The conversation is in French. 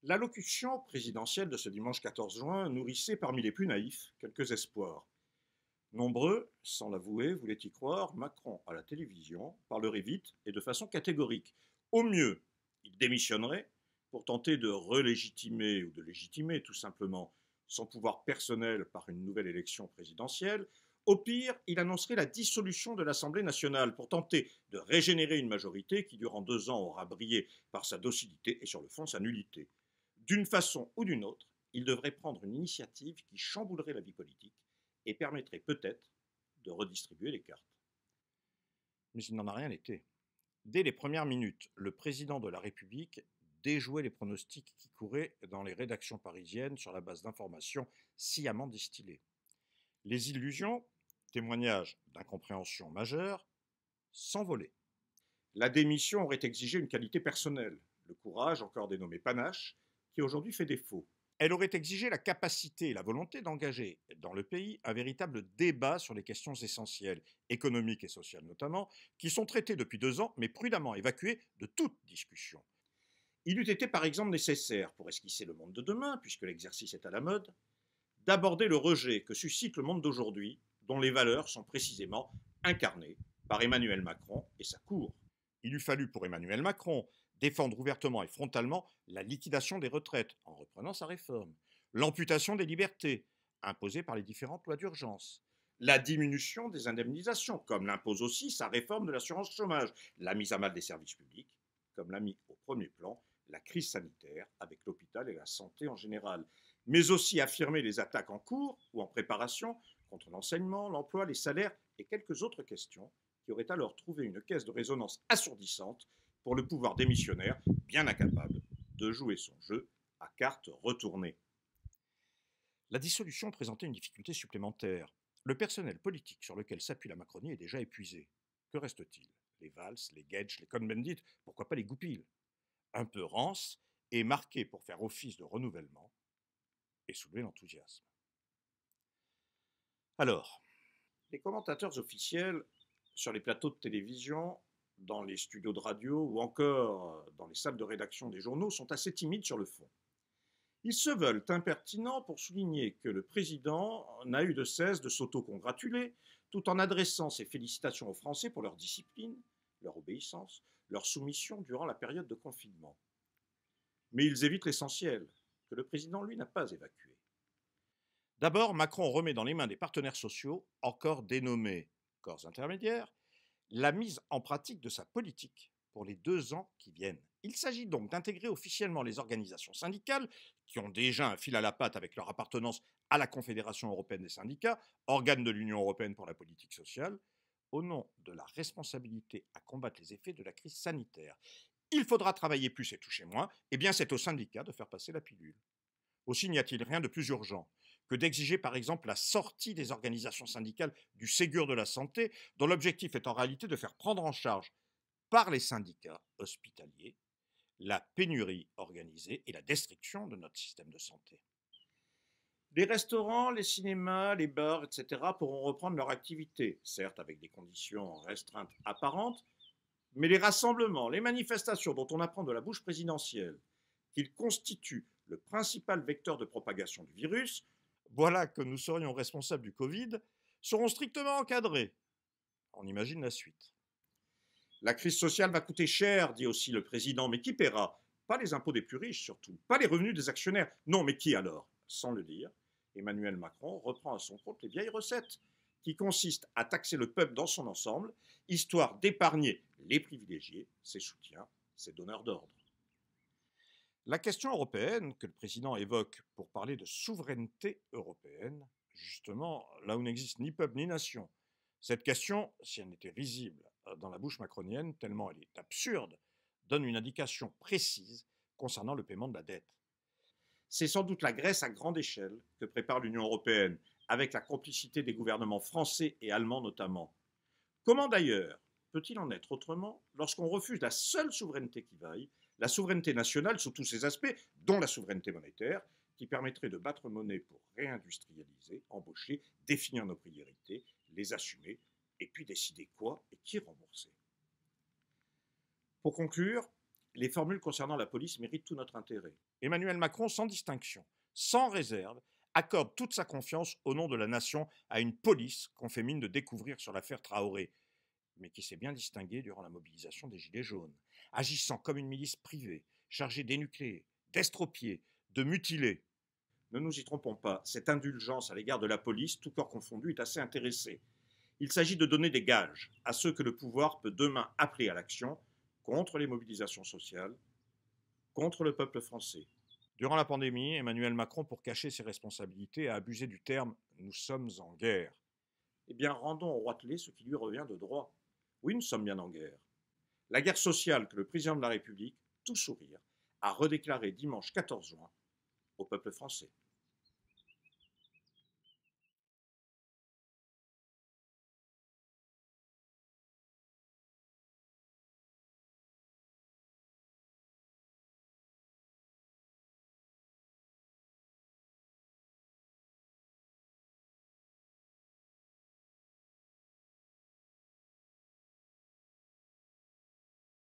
L'allocution présidentielle de ce dimanche 14 juin nourrissait parmi les plus naïfs quelques espoirs. Nombreux, sans l'avouer, voulaient y croire, Macron à la télévision parlerait vite et de façon catégorique. Au mieux, il démissionnerait pour tenter de relégitimer ou de légitimer tout simplement son pouvoir personnel par une nouvelle élection présidentielle. Au pire, il annoncerait la dissolution de l'Assemblée nationale pour tenter de régénérer une majorité qui, durant 2 ans, aura brillé par sa docilité et sur le fond sa nullité. D'une façon ou d'une autre, il devrait prendre une initiative qui chamboulerait la vie politique et permettrait peut-être de redistribuer les cartes. Mais il n'en a rien été. Dès les premières minutes, le président de la République déjouait les pronostics qui couraient dans les rédactions parisiennes sur la base d'informations sciemment distillées. Les illusions, témoignages d'incompréhension majeure, s'envolaient. La démission aurait exigé une qualité personnelle, le courage, encore dénommé panache, qui aujourd'hui fait défaut. Elle aurait exigé la capacité et la volonté d'engager dans le pays un véritable débat sur les questions essentielles, économiques et sociales notamment, qui sont traitées depuis 2 ans, mais prudemment évacuées de toute discussion. Il eût été par exemple nécessaire, pour esquisser le monde de demain, puisque l'exercice est à la mode, d'aborder le rejet que suscite le monde d'aujourd'hui, dont les valeurs sont précisément incarnées par Emmanuel Macron et sa cour. Il eût fallu pour Emmanuel Macron défendre ouvertement et frontalement la liquidation des retraites en reprenant sa réforme, l'amputation des libertés imposée par les différentes lois d'urgence, la diminution des indemnisations, comme l'impose aussi sa réforme de l'assurance chômage, la mise à mal des services publics, comme l'a mis au premier plan la crise sanitaire avec l'hôpital et la santé en général, mais aussi affirmer les attaques en cours ou en préparation contre l'enseignement, l'emploi, les salaires et quelques autres questions qui auraient alors trouvé une caisse de résonance assourdissante pour le pouvoir démissionnaire, bien incapable de jouer son jeu à cartes retournées. La dissolution présentait une difficulté supplémentaire. Le personnel politique sur lequel s'appuie la Macronie est déjà épuisé. Que reste-t-il? Les Valls, les Guedj, les Cohn-Bendit, pourquoi pas les Goupil? Un peu rance et marqué pour faire office de renouvellement et soulever l'enthousiasme. Alors, les commentateurs officiels sur les plateaux de télévision, dans les studios de radio ou encore dans les salles de rédaction des journaux sont assez timides sur le fond. Ils se veulent impertinents pour souligner que le président n'a eu de cesse de s'auto-congratuler tout en adressant ses félicitations aux Français pour leur discipline, leur obéissance, leur soumission durant la période de confinement. Mais ils évitent l'essentiel, que le président, lui, n'a pas évacué. D'abord, Macron remet dans les mains des partenaires sociaux, encore dénommés corps intermédiaires, la mise en pratique de sa politique pour les 2 ans qui viennent. Il s'agit donc d'intégrer officiellement les organisations syndicales, qui ont déjà un fil à la patte avec leur appartenance à la Confédération européenne des syndicats, organe de l'Union européenne pour la politique sociale, au nom de la responsabilité à combattre les effets de la crise sanitaire. Il faudra travailler plus et toucher moins, eh bien c'est aux syndicats de faire passer la pilule. Aussi n'y a-t-il rien de plus urgent que d'exiger par exemple la sortie des organisations syndicales du Ségur de la santé, dont l'objectif est en réalité de faire prendre en charge par les syndicats hospitaliers la pénurie organisée et la destruction de notre système de santé. Les restaurants, les cinémas, les bars, etc. pourront reprendre leur activité, certes avec des conditions restreintes apparentes, mais les rassemblements, les manifestations dont on apprend de la bouche présidentielle qu'ils constituent le principal vecteur de propagation du virus, voilà que nous serions responsables du Covid, seront strictement encadrés. On imagine la suite. La crise sociale va coûter cher, dit aussi le président, mais qui paiera? Pas les impôts des plus riches surtout, pas les revenus des actionnaires. Non, mais qui alors? Sans le dire, Emmanuel Macron reprend à son compte les vieilles recettes, qui consistent à taxer le peuple dans son ensemble, histoire d'épargner les privilégiés, ses soutiens, ses donneurs d'ordre. La question européenne que le président évoque pour parler de souveraineté européenne, justement là où n'existe ni peuple ni nation, cette question, si elle n'était risible dans la bouche macronienne, tellement elle est absurde, donne une indication précise concernant le paiement de la dette. C'est sans doute la Grèce à grande échelle que prépare l'Union européenne, avec la complicité des gouvernements français et allemands notamment. Comment d'ailleurs peut-il en être autrement lorsqu'on refuse la seule souveraineté qui vaille, la souveraineté nationale sous tous ses aspects, dont la souveraineté monétaire, qui permettrait de battre monnaie pour réindustrialiser, embaucher, définir nos priorités, les assumer, et puis décider quoi et qui rembourser. Pour conclure, les formules concernant la police méritent tout notre intérêt. Emmanuel Macron, sans distinction, sans réserve, accorde toute sa confiance au nom de la nation à une police qu'on fait mine de découvrir sur l'affaire Traoré, mais qui s'est bien distinguée durant la mobilisation des Gilets jaunes, agissant comme une milice privée, chargée d'énucléer, d'estropier, de mutiler. Ne nous y trompons pas, cette indulgence à l'égard de la police, tout corps confondu, est assez intéressée. Il s'agit de donner des gages à ceux que le pouvoir peut demain appeler à l'action contre les mobilisations sociales, contre le peuple français. Durant la pandémie, Emmanuel Macron, pour cacher ses responsabilités, a abusé du terme « nous sommes en guerre ». Eh bien, rendons au Roitelet ce qui lui revient de droit. Oui, nous sommes bien en guerre. La guerre sociale que le président de la République, tout sourire, a redéclarée dimanche 14 juin au peuple français.